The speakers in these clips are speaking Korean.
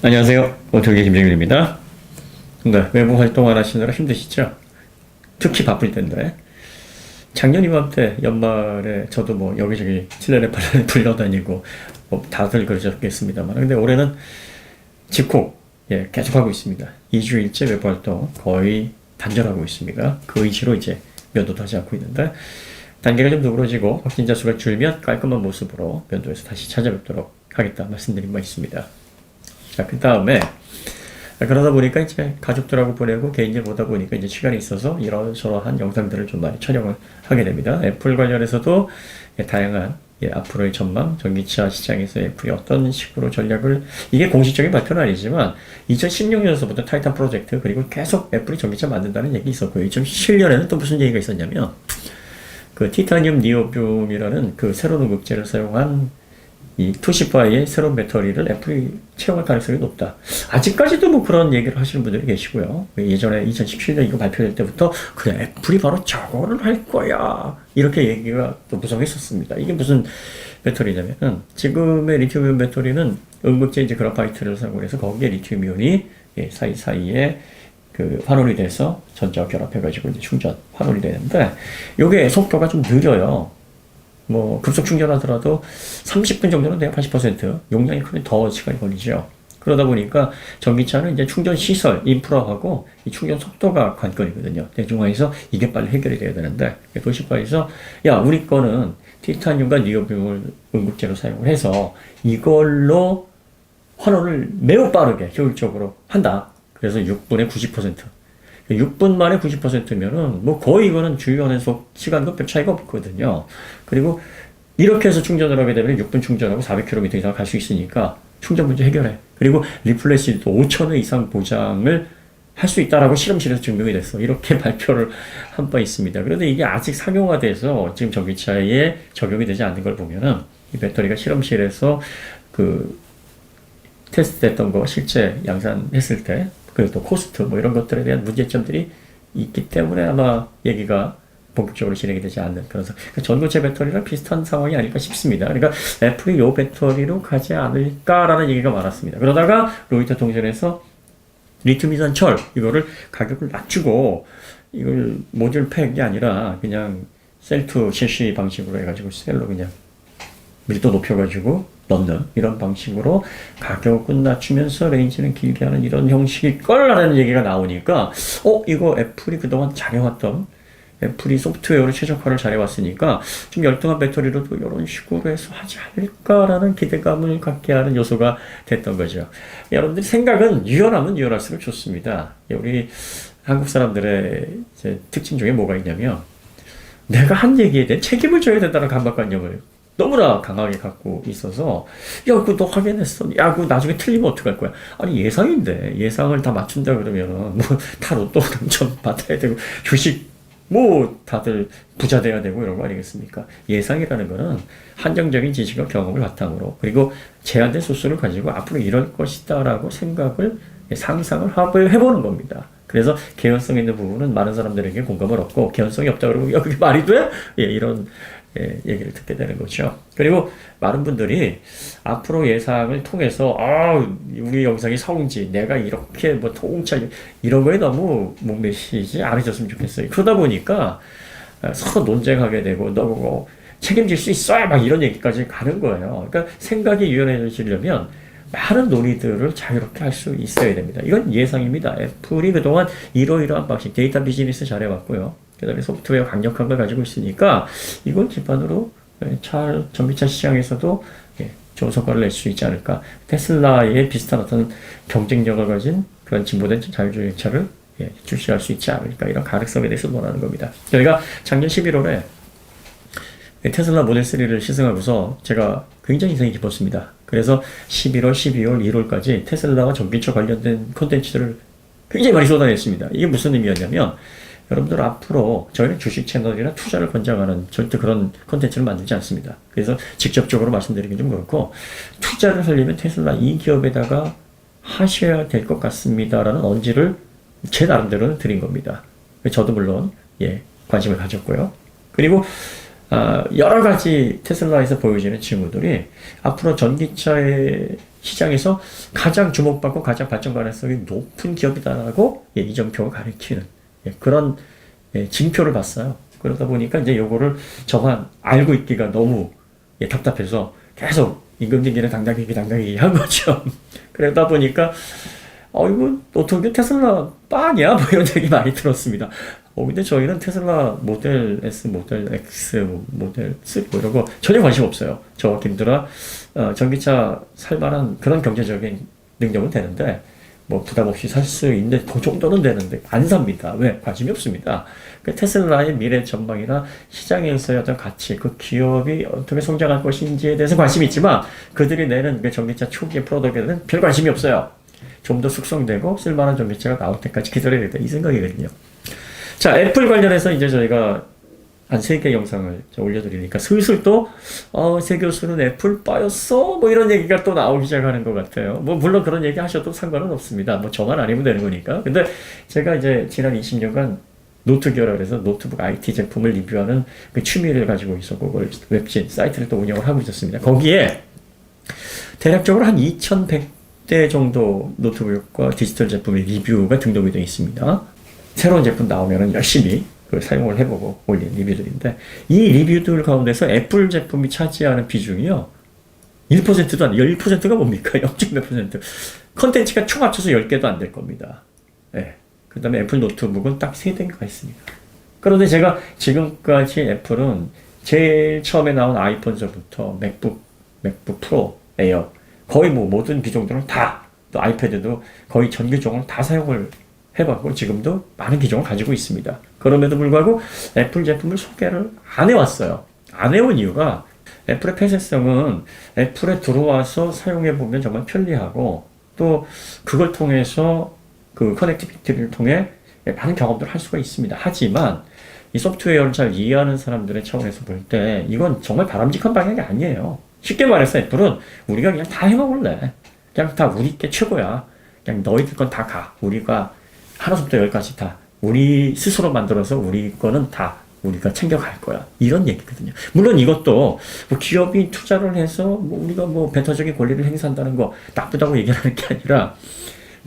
안녕하세요. 오토기 김정일입니다. 네, 외부 활동을 하시느라 힘드시죠? 특히 바쁠 텐데. 작년 이맘때 연말에 저도 뭐 여기저기 칠레레 팔레레 불려다니고 뭐 다들 그러셨겠습니다만, 근데 올해는 집콕 계속하고 있습니다. 2주일째 외부 활동 거의 단절하고 있습니다. 그 의지로 이제 면도도 하지 않고 있는데, 단계가 좀 누그러지고 확진자 수가 줄면 깔끔한 모습으로 면도에서 다시 찾아뵙도록 하겠다 말씀드린 바 있습니다. 자, 그 다음에 그러다 보니까 이제 가족들하고 보내고 개인일 보다 보니까 이제 시간이 있어서 이런저런 영상들을 좀 많이 촬영을 하게 됩니다. 애플 관련해서도 다양한 앞으로의 전망, 전기차 시장에서 애플이 어떤 식으로 전략을, 이게 공식적인 발표는 아니지만 2016년서부터 타이탄 프로젝트, 그리고 계속 애플이 전기차 만든다는 얘기 있었고요. 2017년에는 또 무슨 얘기가 있었냐면 그 티타늄 니오듐이라는 그 새로운 응급제를 사용한 이 투시파의 새로운 배터리를 애플이 채용할 가능성이 높다. 아직까지도 뭐 그런 얘기를 하시는 분들이 계시고요. 예전에 2017년 이거 발표될 때부터 그래, 애플이 바로 저거를 할 거야, 이렇게 얘기가 또 무성했었습니다. 이게 무슨 배터리냐면은 지금의 리튬이온 배터리는 응급제 이제 그래파이트를 사용을 해서 거기에 리튬이온이 사이사이에 그 환원이 돼서 전자와 결합해가지고 이제 충전 환원이 되는데, 요게 속도가 좀 느려요. 뭐 급속 충전하더라도 30분 정도는 돼야 80%, 용량이 크면 더 시간이 걸리죠. 그러다 보니까 전기차는 이제 충전 시설, 인프라하고 이 충전 속도가 관건이거든요. 대중화해서 이게 빨리 해결이 돼야 되는데, 도시파에서 야, 우리 거는 티타늄과 니오듐을 응급제로 사용을 해서 이걸로 환원을 매우 빠르게 효율적으로 한다. 그래서 6분에 90%. 6분 만에 90%면은 뭐 거의 이거는 주유하는 시간과 별 차이가 없거든요. 그리고 이렇게 해서 충전을 하게 되면 6분 충전하고 400km 이상 갈 수 있으니까 충전 문제 해결해. 그리고 리플래시도 5,000회 이상 보장을 할 수 있다라고 실험실에서 증명이 됐어. 이렇게 발표를 한 바 있습니다. 그런데 이게 아직 상용화돼서 지금 전기차에 적용이 되지 않는 걸 보면은 이 배터리가 실험실에서 그 테스트했던 거 실제 양산했을 때, 그리고 또 코스트 뭐 이런 것들에 대한 문제점들이 있기 때문에 아마 얘기가 본격적으로 진행이 되지 않는 그런 전고체 배터리랑 비슷한 상황이 아닐까 싶습니다. 그러니까 애플이 이 배터리로 가지 않을까라는 얘기가 많았습니다. 그러다가 로이터 통신에서 리튬이산 철 이거를 가격을 낮추고 이걸 모듈 팩이 아니라 그냥 셀2 실시 방식으로 해가지고 셀로 그냥 밀도 높여가지고 넣는 이런 방식으로 가격은 낮추면서 레인지는 길게 하는 이런 형식일 거라는 얘기가 나오니까 이거 애플이 그동안 잘해왔던, 애플이 소프트웨어로 최적화를 잘해왔으니까 좀 열등한 배터리로도 이런 식으로 해서 하지 않을까라는 기대감을 갖게 하는 요소가 됐던 거죠. 여러분들 생각은 유연하면 유연할수록 좋습니다. 우리 한국 사람들의 이제 특징 중에 뭐가 있냐면 내가 한 얘기에 대해 책임을 져야 된다는 강박관념을 너무나 강하게 갖고 있어서, 야, 그거 너 확인했어? 야, 그거 나중에 틀리면 어떡할 거야? 아니, 예상인데, 예상을 다 맞춘다 그러면은, 뭐, 다 로또 당첨 받아야 되고, 주식, 뭐, 다들 부자 돼야 되고, 이런 거 아니겠습니까? 예상이라는 거는 한정적인 지식과 경험을 바탕으로, 그리고 제한된 소스를 가지고 앞으로 이럴 것이다라고 생각을, 상상을 해보는 겁니다. 그래서 개연성 있는 부분은 많은 사람들에게 공감을 얻고, 개연성이 없다 그러면, 야, 그게 말이 돼? 이런, 얘기를 듣게 되는 거죠. 그리고 많은 분들이 앞으로 예상을 통해서 우리 영상이 성지, 내가 이렇게 뭐 통찰 이런 거에 너무 목매시지 않으셨으면 좋겠어요. 그러다 보니까 서로 논쟁하게 되고 너 그거 책임질 수 있어야 막 이런 얘기까지 가는 거예요. 그러니까 생각이 유연해지려면 많은 논의들을 자유롭게 할 수 있어야 됩니다. 이건 예상입니다. 애플이 그동안 이러이러한 방식, 데이터 비즈니스 잘해왔고요. 그 다음에 소프트웨어 강력한 걸 가지고 있으니까 이걸 기반으로 전기차 시장에서도 좋은 성과를 낼 수 있지 않을까. 테슬라의 비슷한 어떤 경쟁력을 가진 그런 진보된 자율주행차를 출시할 수 있지 않을까. 이런 가능성에 대해서 원하는 겁니다. 저희가 작년 11월에 테슬라 모델 3를 시승하고서 제가 굉장히 인상이 깊었습니다. 그래서 11월, 12월, 1월까지 테슬라와 전기차 관련된 콘텐츠들을 굉장히 많이 쏟아냈습니다. 이게 무슨 의미였냐면, 여러분들 앞으로 저희는 주식 채널이나 투자를 권장하는 절대 그런 콘텐츠를 만들지 않습니다. 그래서 직접적으로 말씀드리긴 좀 그렇고, 투자를 하려면 테슬라 이 기업에다가 하셔야 될 것 같습니다라는 언지를 제 나름대로는 드린 겁니다. 저도 물론 관심을 가졌고요. 그리고 여러 가지 테슬라에서 보여지는 징후들이 앞으로 전기차의 시장에서 가장 주목받고 가장 발전 가능성이 높은 기업이다라고 이정표가 가리키는 그런 징표를 봤어요. 그러다 보니까 이제 요거를 저만 알고 있기가 너무 답답해서 계속 임금 얘기를 당당히 한 거죠. 그러다 보니까 이거 어떻게 테슬라 빵이야? 뭐 이런 얘기 많이 들었습니다. 근데 저희는 테슬라 모델 S, 모델 X, 모델 3 뭐 이런 거 전혀 관심 없어요. 저와 김들아 전기차 살 만한 그런 경제적인 능력은 되는데 뭐 부담 없이 살 수 있는데 그 정도는 되는데 안 삽니다. 왜? 관심이 없습니다. 그 테슬라의 미래 전망이나 시장에서의 어떤 가치, 그 기업이 어떻게 성장할 것인지에 대해서 관심이 있지만 그들이 내는 그 전기차 초기의 프로덕트에 대해서는 별 관심이 없어요. 좀 더 숙성되고 쓸만한 전기차가 나올 때까지 기다려야 된다. 이 생각이거든요. 자, 애플 관련해서 이제 저희가 한 3개 영상을 올려드리니까 슬슬 또, 세 교수는 애플 빠였어? 뭐 이런 얘기가 또 나오기 시작하는 것 같아요. 뭐, 물론 그런 얘기 하셔도 상관은 없습니다. 뭐, 저만 아니면 되는 거니까. 근데 제가 이제 지난 20년간 노트기어라 그래서 노트북 IT 제품을 리뷰하는 그 취미를 가지고 있었고, 그걸 웹진, 사이트를 또 운영을 하고 있었습니다. 거기에 대략적으로 한 2100대 정도 노트북과 디지털 제품의 리뷰가 등록이 되어 있습니다. 새로운 제품 나오면은 열심히 그걸 사용을 해보고 올린 리뷰들인데, 이 리뷰들 가운데서 애플 제품이 차지하는 비중이요 1%도 안 돼요. 1%가 뭡니까? 0.몇 %. 컨텐츠가 총 합쳐서 10개도 안 될 겁니다. 네. 그 다음에 애플 노트북은 딱 3대가 있습니다. 그런데 제가 지금까지 애플은 제일 처음에 나온 아이폰서부터 맥북 프로, 에어, 거의 뭐 모든 기종들은 다, 또 아이패드도 거의 전 기종을 다 사용을 해봤고 지금도 많은 기종을 가지고 있습니다. 그럼에도 불구하고 애플 제품을 소개를 안 해왔어요. 안 해온 이유가 애플의 폐쇄성은 애플에 들어와서 사용해보면 정말 편리하고 또 그걸 통해서 그 커넥티비티를 통해 많은 경험들을 할 수가 있습니다. 하지만 이 소프트웨어를 잘 이해하는 사람들의 차원에서 볼 때 이건 정말 바람직한 방향이 아니에요. 쉽게 말해서 애플은 우리가 그냥 다 해먹을래. 그냥 다 우리 게 최고야. 그냥 너희들 건 다 가. 우리가 하나부터 열까지 다 우리 스스로 만들어서 우리 거는 다 우리가 챙겨갈 거야. 이런 얘기거든요. 물론 이것도 뭐 기업이 투자를 해서 뭐 우리가 뭐 배타적인 권리를 행사한다는 거 나쁘다고 얘기하는 게 아니라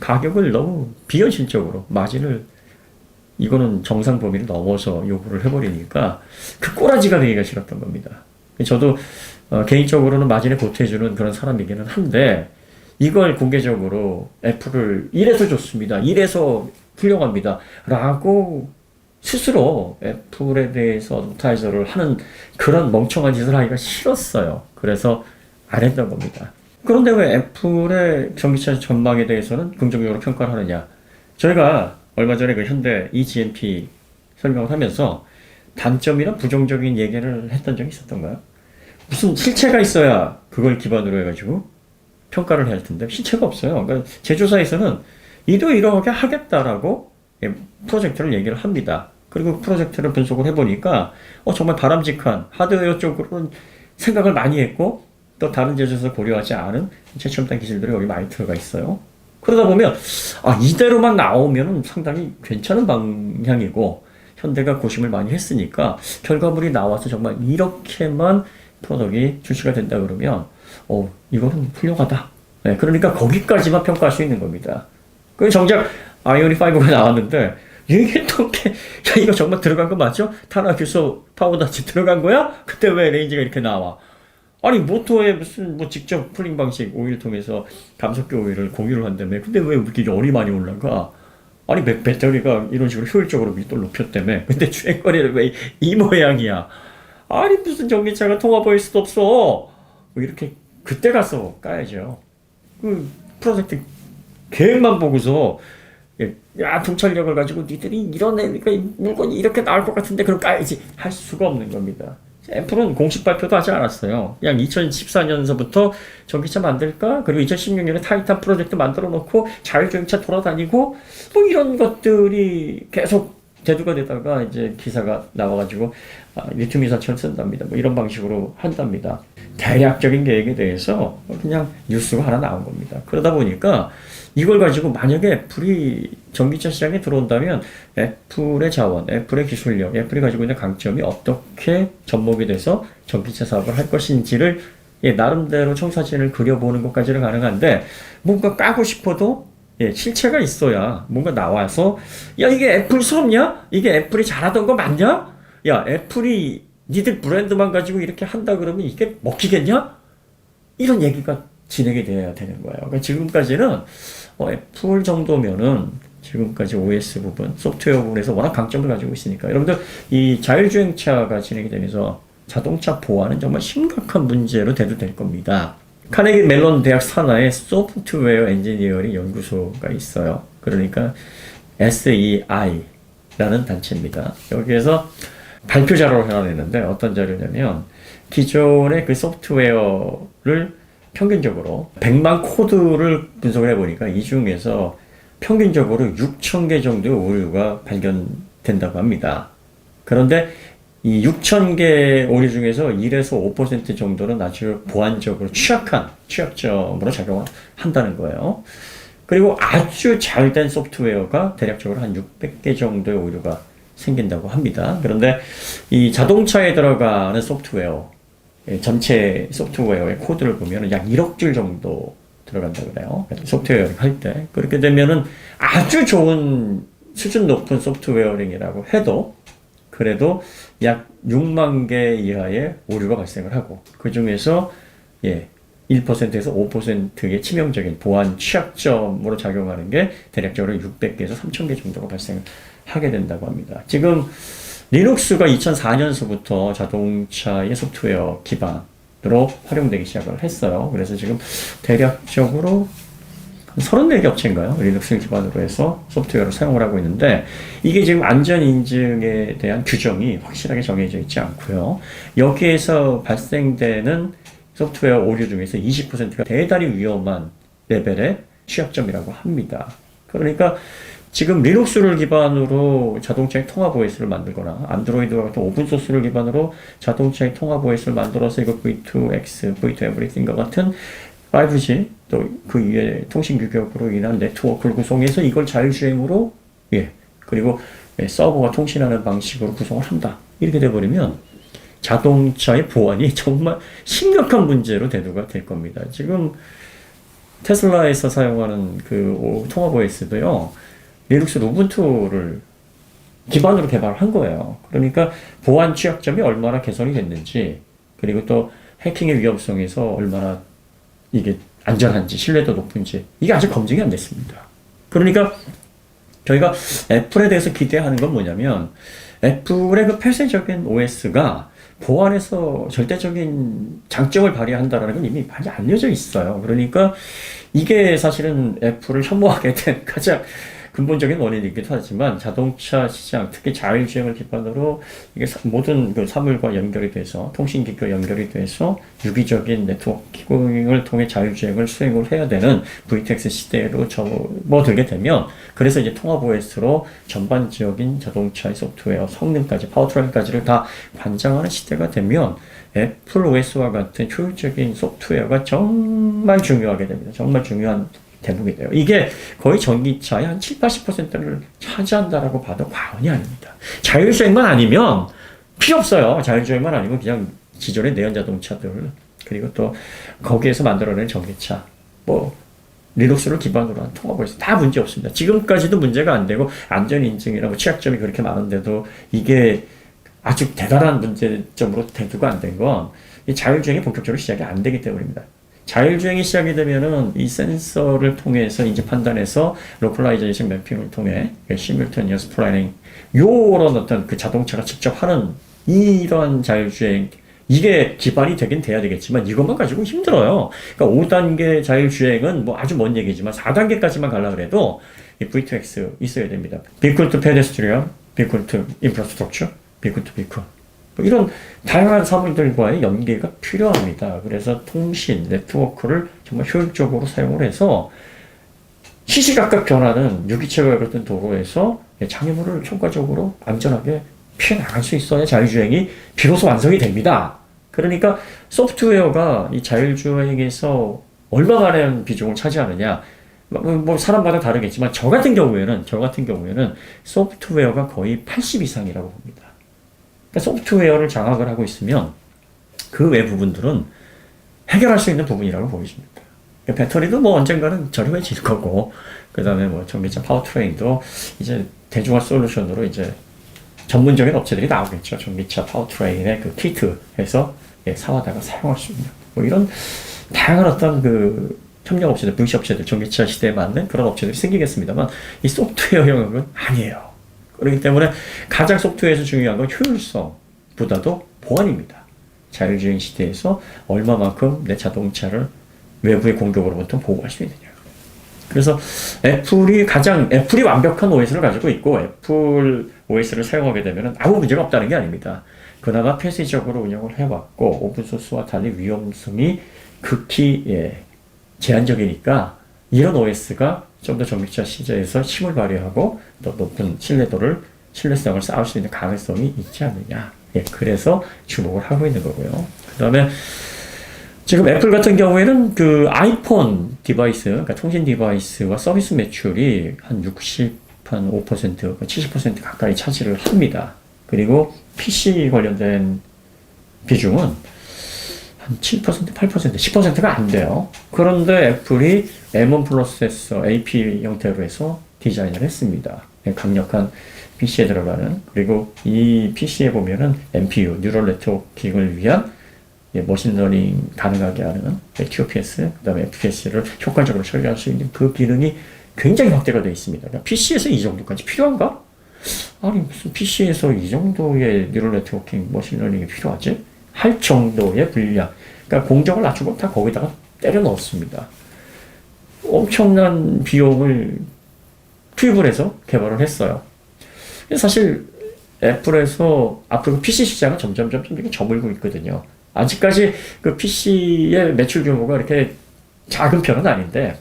가격을 너무 비현실적으로 마진을 이거는 정상 범위를 넘어서 요구를 해버리니까 그 꼬라지가 되기가 싫었던 겁니다. 저도 개인적으로는 마진에 보태주는 그런 사람이기는 한데 이걸 공개적으로 애플을 이래서 좋습니다. 이래서 훌륭합니다. 라고 스스로 애플에 대해서 어드버타이저를 하는 그런 멍청한 짓을 하기가 싫었어요. 그래서 안 했던 겁니다. 그런데 왜 애플의 전기차 전망에 대해서는 긍정적으로 평가를 하느냐. 저희가 얼마 전에 그 현대 eGMP 설명을 하면서 단점이나 부정적인 얘기를 했던 적이 있었던가요? 무슨 실체가 있어야 그걸 기반으로 해가지고 평가를 해야 할 텐데 실체가 없어요. 그러니까 제조사에서는 이러이러하게 하겠다라고 프로젝트를 얘기를 합니다. 그리고 프로젝트를 분석을 해보니까 정말 바람직한 하드웨어 쪽으로는 생각을 많이 했고 또 다른 제조사 고려하지 않은 최첨단 기술들이 여기 많이 들어가 있어요. 그러다 보면 이대로만 나오면 상당히 괜찮은 방향이고 현대가 고심을 많이 했으니까 결과물이 나와서 정말 이렇게만 프로덕이 출시가 된다 그러면 이거는 훌륭하다. 네, 그러니까 거기까지만 평가할 수 있는 겁니다. 그 정작 아이오닉 5가 나왔는데 이게 또 이거 정말 들어간 거 맞죠? 탄화 규소 파워다치 들어간 거야? 그때 왜 레인지가 이렇게 나와? 아니 모터에 무슨 뭐 직접 풀링 방식 오일 통해서 감속기 오일을 공유를 한다며. 근데 왜 이렇게 열이 많이 올라가? 아니 배터리가 이런 식으로 효율적으로 밀도를 높였다며. 근데 주행거리는 왜 이 모양이야? 아니 무슨 전기차가 통합할 수도 없어. 뭐 이렇게 그때 가서 까야죠. 그 프로젝트 계획만 보고서 통찰력을 가지고 니들이 이런 애니까 물건이 이렇게 나올 것 같은데 그럼 까야지 할 수가 없는 겁니다. 애플은 공식 발표도 하지 않았어요. 그냥 2014년서부터 전기차 만들까? 그리고 2016년에 타이탄 프로젝트 만들어 놓고 자율주행차 돌아다니고 뭐 이런 것들이 계속 대두가 되다가 이제 기사가 나와가지고 리튬 이산철 쓴답니다. 뭐 이런 방식으로 한답니다. 대략적인 계획에 대해서 그냥 뉴스가 하나 나온 겁니다. 그러다 보니까 이걸 가지고 만약에 애플이 전기차 시장에 들어온다면 애플의 자원, 애플의 기술력, 애플이 가지고 있는 강점이 어떻게 접목이 돼서 전기차 사업을 할 것인지를 예, 나름대로 청사진을 그려보는 것까지는 가능한데 뭔가 까고 싶어도 예, 실체가 있어야 뭔가 나와서 야 이게 애플 수업냐? 이게 애플이 잘하던 거 맞냐? 야 애플이 니들 브랜드만 가지고 이렇게 한다 그러면 이게 먹히겠냐? 이런 얘기가 진행이 돼야 되는 거예요. 그러니까 지금까지는 애플 정도면은 지금까지 OS 부분, 소프트웨어 부분에서 워낙 강점을 가지고 있으니까 여러분들 이 자율주행차가 진행이 되면서 자동차 보안은 정말 심각한 문제로 대두될 겁니다. 카네기 멜론 대학 산하에 소프트웨어 엔지니어링 연구소가 있어요. 그러니까 SEI라는 단체입니다. 여기에서 발표 자료를 하나 냈는데 어떤 자료냐면 기존의 그 소프트웨어를 평균적으로 100만 코드를 분석을 해보니까 이 중에서 평균적으로 6,000개 정도의 오류가 발견된다고 합니다. 그런데 이 6,000개 오류 중에서 1에서 5% 정도는 아주 보안적으로 취약한 취약점으로 작용을 한다는 거예요. 그리고 아주 잘된 소프트웨어가 대략적으로 한 600개 정도의 오류가 생긴다고 합니다. 그런데 이 자동차에 들어가는 소프트웨어, 전체 소프트웨어의 코드를 보면 약 1억 줄 정도 들어간다고 그래요. 소프트웨어링 할 때. 그렇게 되면은 아주 좋은 수준 높은 소프트웨어링이라고 해도 그래도 약 6만 개 이하의 오류가 발생을 하고 그 중에서 1%에서 5%의 치명적인 보안 취약점으로 작용하는 게 대략적으로 600개에서 3,000개 정도가 발생하게 된다고 합니다. 지금 리눅스가 2004년서부터 자동차의 소프트웨어 기반으로 활용되기 시작을 했어요. 그래서 지금 대략적으로 34개 업체인가요? 리눅스 기반으로 해서 소프트웨어를 사용을 하고 있는데 이게 지금 안전 인증에 대한 규정이 확실하게 정해져 있지 않고요. 여기에서 발생되는 소프트웨어 오류 중에서 20%가 대단히 위험한 레벨의 취약점이라고 합니다. 그러니까 지금 리눅스를 기반으로 자동차의 통합 OS를 만들거나 안드로이드와 같은 오픈소스를 기반으로 자동차의 통합 OS를 만들어서 이거 V2X, V2 Everything과 같은 5G 또 그 위에 통신 규격으로 인한 네트워크를 구성해서 이걸 자율주행으로 그리고 서버와 통신하는 방식으로 구성을 한다. 이렇게 돼버리면 자동차의 보안이 정말 심각한 문제로 대두가 될 겁니다. 지금 테슬라에서 사용하는 그 통합 OS도요. 리눅스 우분투를 기반으로 개발한 거예요. 그러니까 보안 취약점이 얼마나 개선이 됐는지 그리고 또 해킹의 위험성에서 얼마나 이게 안전한지 신뢰도 높은지 이게 아직 검증이 안 됐습니다. 그러니까 저희가 애플에 대해서 기대하는 건 뭐냐면 애플의 그 폐쇄적인 OS가 보안에서 절대적인 장점을 발휘한다는 건 이미 많이 알려져 있어요. 그러니까 이게 사실은 애플을 혐오하게 된 가장 근본적인 원인이기도 하지만 자동차 시장, 특히 자율주행을 기반으로 이게 모든 그 사물과 연결이 돼서 통신기기와 연결이 돼서 유기적인 네트워킹을 통해 자율주행을 수행을 해야 되는 VTX 시대로 접어들게 되면 그래서 이제 통합 OS로 전반적인 자동차의 소프트웨어 성능까지 파워트레인까지를 다 관장하는 시대가 되면 애플 OS와 같은 효율적인 소프트웨어가 정말 중요하게 됩니다. 정말 중요한 대목이 돼요. 이게 거의 전기차의 한 7, 80%를 차지한다라고 봐도 과언이 아닙니다. 자율주행만 아니면 필요 없어요. 자율주행만 아니면 그냥 기존의 내연 자동차들 그리고 또 거기에서 만들어낸 전기차 뭐 리눅스를 기반으로 한 통합을 해서 다 문제 없습니다. 지금까지도 문제가 안 되고 안전 인증이나 뭐 취약점이 그렇게 많은데도 이게 아주 대단한 문제점으로 대두가 안 된 건 이 자율주행이 본격적으로 시작이 안 되기 때문입니다. 자율주행이 시작이 되면은 이 센서를 통해서 인지 판단해서 로컬라이제이션 매핑을 통해 시뮬테니어스 플래닝 요런 어떤 그 자동차가 직접 하는 이런 자율주행 이게 기반이 되긴 돼야 되겠지만 이것만 가지고 힘들어요. 그러니까 5단계 자율주행은 뭐 아주 먼 얘기지만 4단계까지만 가려고 해도 이 V2X 있어야 됩니다. Vehicle to Pedestrian, Vehicle to Infrastructure, Vehicle to Vehicle 뭐 이런 다양한 사물들과의 연계가 필요합니다. 그래서 통신, 네트워크를 정말 효율적으로 사용을 해서 시시각각 변하는 유기체가 같은 도로에서 장애물을 효과적으로 안전하게 피해 나갈 수 있어야 자율주행이 비로소 완성이 됩니다. 그러니까 소프트웨어가 이 자율주행에서 얼마만한 비중을 차지하느냐, 뭐 사람마다 다르겠지만 저 같은 경우에는 소프트웨어가 거의 80 이상이라고 봅니다. 그러니까 소프트웨어를 장악을 하고 있으면 그 외 부분들은 해결할 수 있는 부분이라고 보여집니다. 배터리도 뭐 언젠가는 저렴해질 거고, 그 다음에 뭐 전기차 파워트레인도 이제 대중화 솔루션으로 이제 전문적인 업체들이 나오겠죠. 전기차 파워트레인의 그 키트에서 사와다가 사용할 수 있는 뭐 이런 다양한 어떤 그 협력 업체들, 분시 업체들, 전기차 시대에 맞는 그런 업체들이 생기겠습니다만 이 소프트웨어 영역은 아니에요. 그렇기 때문에 가장 소프트웨어에서 중요한 건 효율성보다도 보안입니다. 자율주행 시대에서 얼마만큼 내 자동차를 외부의 공격으로부터 보호할 수 있느냐. 그래서 애플이 완벽한 OS를 가지고 있고 애플 OS를 사용하게 되면 아무 문제가 없다는 게 아닙니다. 그나마 폐쇄적으로 운영을 해왔고 오픈소스와 달리 위험성이 극히 제한적이니까 이런 OS가 좀 더 전기차 시장에서 힘을 발휘하고 더 높은 신뢰성을 쌓을 수 있는 가능성이 있지 않느냐. 그래서 주목을 하고 있는 거고요. 그 다음에 지금 애플 같은 경우에는 그 아이폰 디바이스, 그러니까 통신 디바이스와 서비스 매출이 한 5%, 70% 가까이 차지를 합니다. 그리고 PC 관련된 비중은 한 7%, 8%, 10%가 안 돼요. 그런데 애플이 M1 프로세서 AP 형태로 해서 디자인을 했습니다. 강력한 PC에 들어가는, 그리고 이 PC에 보면은 NPU, 뉴럴 네트워킹을 위한 머신러닝 가능하게 하는 QPS, 그 다음에 FPS를 효과적으로 처리할 수 있는 그 기능이 굉장히 확대가 되어 있습니다. 그러니까 PC에서 이 정도까지 필요한가? 아니, 무슨 PC에서 이 정도의 뉴럴 네트워킹, 머신러닝이 필요하지? 할 정도의 분량. 그러니까 공정을 낮추고 다 거기다가 때려 넣었습니다. 엄청난 비용을 투입을 해서 개발을 했어요. 사실 애플에서 앞으로 PC 시장은 점점 이렇게 저물고 있거든요. 아직까지 그 PC의 매출 규모가 이렇게 작은 편은 아닌데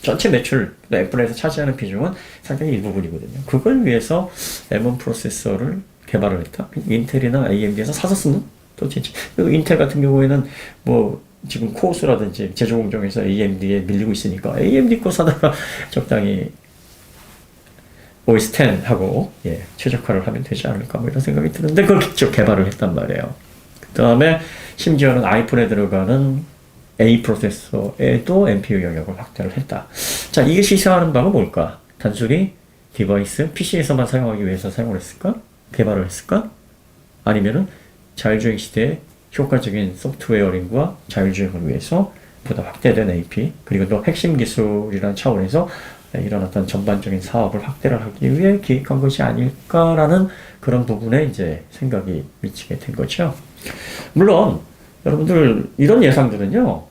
전체 매출, 애플에서 차지하는 비중은 상당히 일부분이거든요. 그걸 위해서 M1 프로세서를 개발을 했다. 인텔이나 AMD에서 사서 쓰는 또 진짜 인텔 같은 경우에는 뭐 지금 코어스라든지 제조 공정에서 AMD에 밀리고 있으니까 AMD 거 사다가 적당히 OS X 하고 최적화를 하면 되지 않을까 뭐 이런 생각이 드는데 그걸 직접 개발을 했단 말이에요. 그 다음에 심지어는 아이폰에 들어가는 A 프로세서에도 NPU 영역을 확대를 했다. 자, 이게 시사하는 바가 뭘까? 단순히 디바이스, PC에서만 사용하기 위해서 사용을 했을까? 개발을 했을까? 아니면은 자율주행 시대에 효과적인 소프트웨어링과 자율주행을 위해서 보다 확대된 AP, 그리고 또 핵심 기술이라는 차원에서 이런 어떤 전반적인 사업을 확대를 하기 위해 기획한 것이 아닐까라는 그런 부분에 이제 생각이 미치게 된 거죠. 물론 여러분들 이런 예상들은요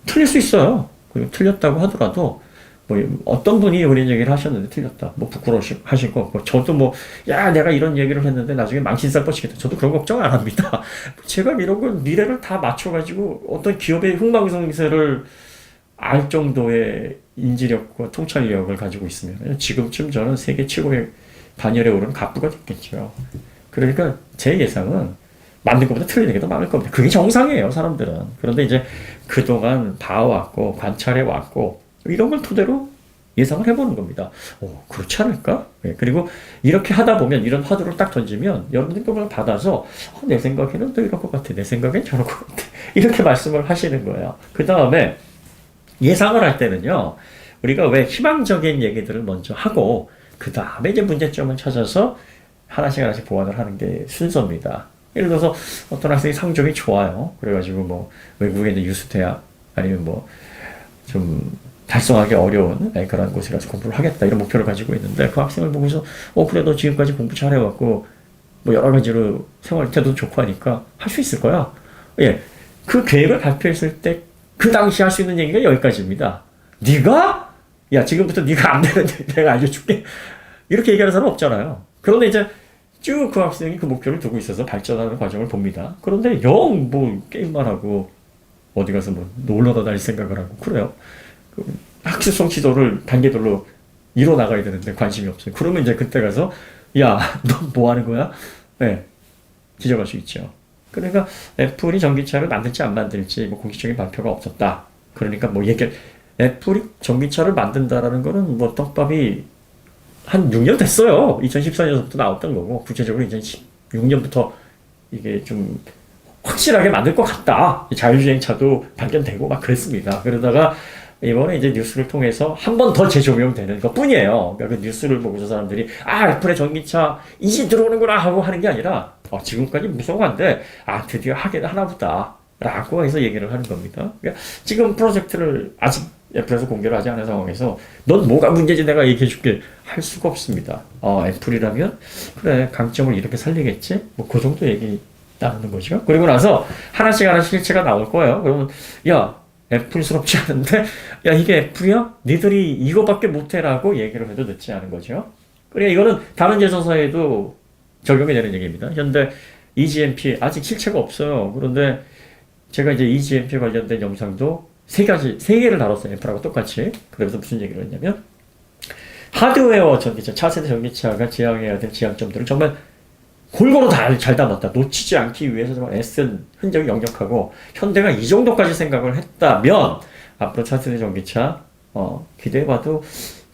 틀릴 수 있어요. 그리고 틀렸다고 하더라도 뭐 어떤 분이 이런 얘기를 하셨는데 틀렸다, 뭐 부끄러워하시고 뭐 저도 뭐 야 내가 이런 얘기를 했는데 나중에 망신살 뻗치겠다, 저도 그런 걱정 안 합니다. 제가 이런 걸 미래를 다 맞춰가지고 어떤 기업의 흥망성쇠를 알 정도의 인지력과 통찰력을 가지고 있으면 지금쯤 저는 세계 최고의 반열에 오른 갑부가 됐겠죠. 그러니까 제 예상은 맞는 것보다 틀리는 게 더 많을 겁니다. 그게 정상이에요, 사람들은. 그런데 이제 그동안 봐왔고 관찰해왔고 이런 걸 토대로 예상을 해보는 겁니다. 그렇지 않을까? 그리고 이렇게 하다 보면 이런 화두를 딱 던지면 여러분들이 그걸 받아서 내 생각에는 또 이럴 것 같아, 내 생각엔 저럴 것 같아, 이렇게 말씀을 하시는 거예요. 그 다음에 예상을 할 때는요, 우리가 왜 희망적인 얘기들을 먼저 하고 그 다음에 이제 문제점을 찾아서 하나씩 보완을 하는 게 순서입니다. 예를 들어서 어떤 학생이 성적이 좋아요. 그래가지고 뭐 외국에 있는 유수 대학 아니면 뭐 좀 달성하기 어려운 그런 곳에 가서 공부를 하겠다 이런 목표를 가지고 있는데 그 학생을 보면서 그래 너 지금까지 공부 잘해왔고 뭐 여러 가지로 생활 태도도 좋고 하니까 할 수 있을 거야. 그 계획을 발표했을 때 그 당시 할 수 있는 얘기가 여기까지입니다. 네가? 야, 지금부터 네가 안 되는데 내가 알려줄게. 이렇게 얘기하는 사람 없잖아요. 그런데 이제 쭉 그 학생이 그 목표를 두고 있어서 발전하는 과정을 봅니다. 그런데 영 뭐 게임만 하고 어디 가서 뭐 놀러다 다닐 생각을 하고 그래요. 그 학습성 지도를 단계별로 이뤄 나가야 되는데 관심이 없어요. 그러면 이제 그때 가서 야, 너 뭐 하는 거야? 지적할 수 있죠. 그러니까 애플이 전기차를 만들지 안 만들지 뭐 공식적인 발표가 없었다. 그러니까 뭐 애플이 전기차를 만든다라는 거는 뭐 떡밥이 한 6년 됐어요. 2014년부터 나왔던 거고 구체적으로 2016년부터 이게 좀 확실하게 만들 것 같다. 자율주행차도 발견되고 막 그랬습니다. 그러다가 이번에 이제 뉴스를 통해서 한 번 더 재조명되는 것 뿐이에요. 그러니까 그 뉴스를 보고서 사람들이 애플의 전기차 이제 들어오는구나 하고 하는 게 아니라 지금까지 무서워한데 드디어 하긴 하나보다 라고 해서 얘기를 하는 겁니다. 그러니까 지금 프로젝트를 아직 애플에서 공개를 하지 않은 상황에서 넌 뭐가 문제지 내가 얘기해 줄게 할 수가 없습니다. 애플이라면 그래 강점을 이렇게 살리겠지? 뭐 그 정도 얘기 나누는 거죠. 그리고 나서 하나씩 실체가 나올 거예요. 그러면 야 애플스럽지 않은데 야 이게 애플이야? 니들이 이거밖에 못해라고 얘기를 해도 늦지 않은 거죠. 그래 이거는 다른 제조사에도 적용이 되는 얘기입니다. 현대 eGMP 아직 실체가 없어요. 그런데 제가 이제 eGMP 관련된 영상도 세 개를 다뤘어요. 애플하고 똑같이. 그래서 무슨 얘기를 했냐면 하드웨어 전기차, 차세대 전기차가 지향해야 될 지향점들을 정말 골고루 다 잘 담았다. 놓치지 않기 위해서 정말 애쓴 흔적이 역력하고 현대가 이 정도까지 생각을 했다면 앞으로 차세대 전기차 기대해봐도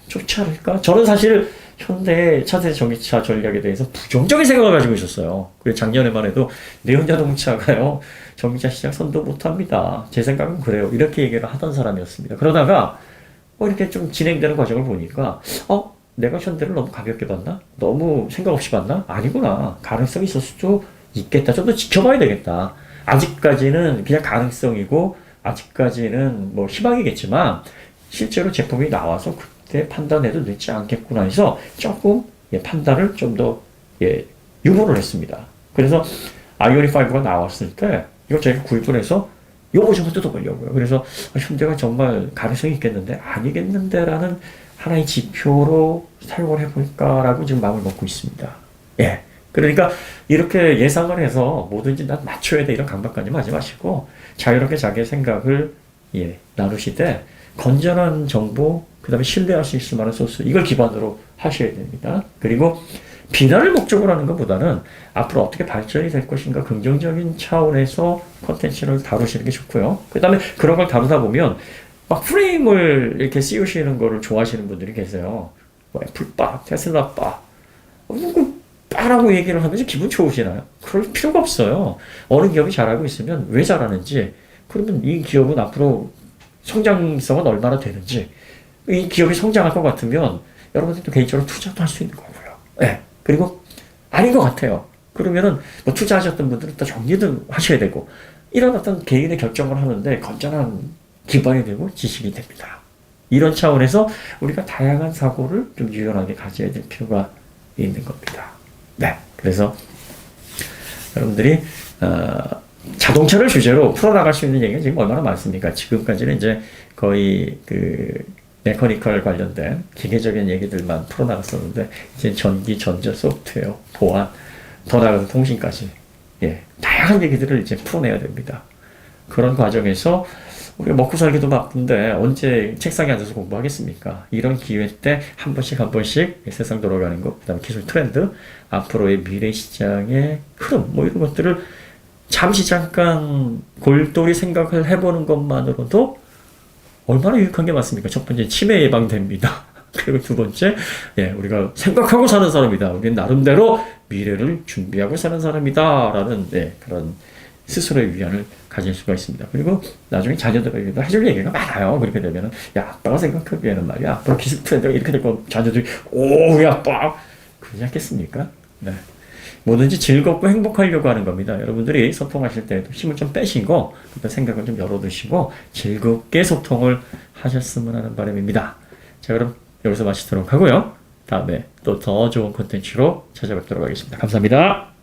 좋지 않을까? 저는 사실 현대 차세대 전기차 전략에 대해서 부정적인 생각을 가지고 있었어요. 그래서 작년에만 해도 내연자동차가요 전기차 시장 선도 못합니다. 제 생각은 그래요. 이렇게 얘기를 하던 사람이었습니다. 그러다가 이렇게 좀 진행되는 과정을 보니까 내가 현대를 너무 가볍게 봤나? 너무 생각 없이 봤나? 아니구나. 가능성이 있을 수도 있겠다. 좀 더 지켜봐야 되겠다. 아직까지는 그냥 가능성이고 아직까지는 뭐 희망이겠지만 실제로 제품이 나와서 그때 판단해도 늦지 않겠구나 해서 조금 판단을 좀 더 유보를 했습니다. 그래서 아이오닉 5가 나왔을 때 이걸 제가 구입을 해서 요거 좀 뜯어보려고요. 그래서 현대가 정말 가능성이 있겠는데 아니겠는데 라는 하나의 지표로 사용을 해볼까라고 지금 마음을 먹고 있습니다. 그러니까 이렇게 예상을 해서 뭐든지 난 맞춰야 돼 이런 강박관념 하지 마시고 자유롭게 자기의 생각을 나누시되 건전한 정보 그 다음에 신뢰할 수 있을 만한 소스 이걸 기반으로 하셔야 됩니다. 그리고 비난을 목적으로 하는 것보다는 앞으로 어떻게 발전이 될 것인가 긍정적인 차원에서 콘텐츠를 다루시는 게 좋고요. 그 다음에 그런 걸 다루다 보면 막 프레임을 이렇게 씌우시는 거를 좋아하시는 분들이 계세요. 뭐 애플바, 테슬라바, 빠라고 얘기를 하면서 기분 좋으시나요? 그럴 필요가 없어요. 어느 기업이 잘하고 있으면 왜 잘하는지, 그러면 이 기업은 앞으로 성장성은 얼마나 되는지, 이 기업이 성장할 것 같으면 여러분들도 개인적으로 투자도 할 수 있는 거고요. 그리고 아닌 것 같아요. 그러면은 뭐 투자하셨던 분들은 또 정리도 하셔야 되고, 이런 어떤 개인의 결정을 하는데 건전한 기반이 되고 지식이 됩니다. 이런 차원에서 우리가 다양한 사고를 좀 유연하게 가져야 될 필요가 있는 겁니다. 그래서 여러분들이 자동차를 주제로 풀어나갈 수 있는 얘기가 지금 얼마나 많습니까? 지금까지는 이제 거의 메커니컬 관련된 기계적인 얘기들만 풀어나갔었는데 이제 전기, 전자, 소프트웨어, 보안, 더 나아가서 통신까지 다양한 얘기들을 이제 풀어내야 됩니다. 그런 과정에서 우리가 먹고 살기도 바쁜데 언제 책상에 앉아서 공부하겠습니까? 이런 기회 때 한 번씩 세상 돌아가는 것, 그 다음에 기술 트렌드, 앞으로의 미래 시장의 흐름, 뭐 이런 것들을 잠깐 골똘히 생각을 해보는 것만으로도 얼마나 유익한 게 맞습니까? 첫 번째, 치매 예방됩니다. 그리고 두 번째, 우리가 생각하고 사는 사람이다. 우리는 나름대로 미래를 준비하고 사는 사람이다. 라는, 그런 스스로의 위안을 가질 수가 있습니다. 그리고 나중에 자녀들에게도 해줄 얘기가 많아요. 그렇게 되면은, 야, 아빠가 생각하기에는 말이야. 앞으로 기술 트렌드가 이렇게 될 거면 자녀들이, 오, 야, 아빠! 그러지 않겠습니까? 뭐든지 즐겁고 행복하려고 하는 겁니다. 여러분들이 소통하실 때도 힘을 좀 빼시고, 생각을 좀 열어두시고, 즐겁게 소통을 하셨으면 하는 바람입니다. 자, 그럼 여기서 마치도록 하고요. 다음에 또 더 좋은 콘텐츠로 찾아뵙도록 하겠습니다. 감사합니다.